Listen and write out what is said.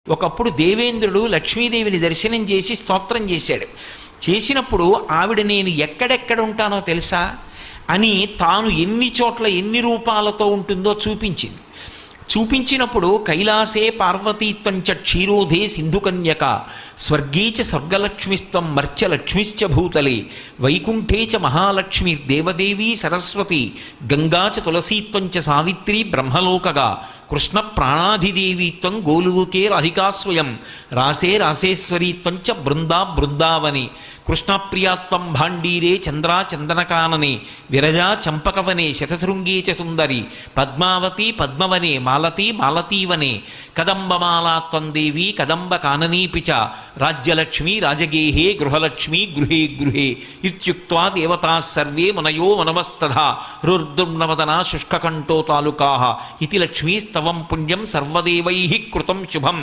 ఒకప్పుడు దేవేంద్రుడు లక్ష్మీదేవిని దర్శనం చేసి స్తోత్రం చేశాడు. చేసినప్పుడు ఆవిడ నేను ఎక్కడెక్కడ ఉంటానో తెలుసా అని తాను ఎన్ని చోట్ల ఎన్ని రూపాలతో ఉంటుందో చూపించింది. చూపించినప్పుడు కైలాసే పార్వతీత్వంచ క్షీరోధే సింధుకన్యక స్వర్గే చ స్వర్గలక్ష్మిస్త్వం మర్త్యలక్ష్మిశ్చ భూతలే వైకుంఠే చ మహాలక్ష్మి దేవదేవీ సరస్వతి గంగా చ తులసీత్వంచ సావిత్రి బ్రహ్మలోకగా కృష్ణ ప్రాణాధిదేవీత్వం గోలువుకే రాధికా స్వయం రాసే రాసేశ్వరీత్వంచ బృందా బృందావని కృష్ణప్రియాత్వం భాండీరే చంద్రా చందనకాననే విరజా చంపకవనే శతశృంగే చ సుందరి పద్మావతి పద్మవనే మాలతీ మాలతీవనే కదంబమాలాత్వం దేవీ కదంబ కాననీపి చ రాజ్యలక్ష్మీ రాజగేహే గృహలక్ష్మీ గృహే గృహే ఇత్యుక్త్వా దేవతాః సర్వే మునయో మనవస్తథా రుర్దుర్నవదనా శుష్కకంఠో తాలుకాః ఇతి లక్ష్మీస్తవం పుణ్యం సర్వదేవైః కృతం శుభం.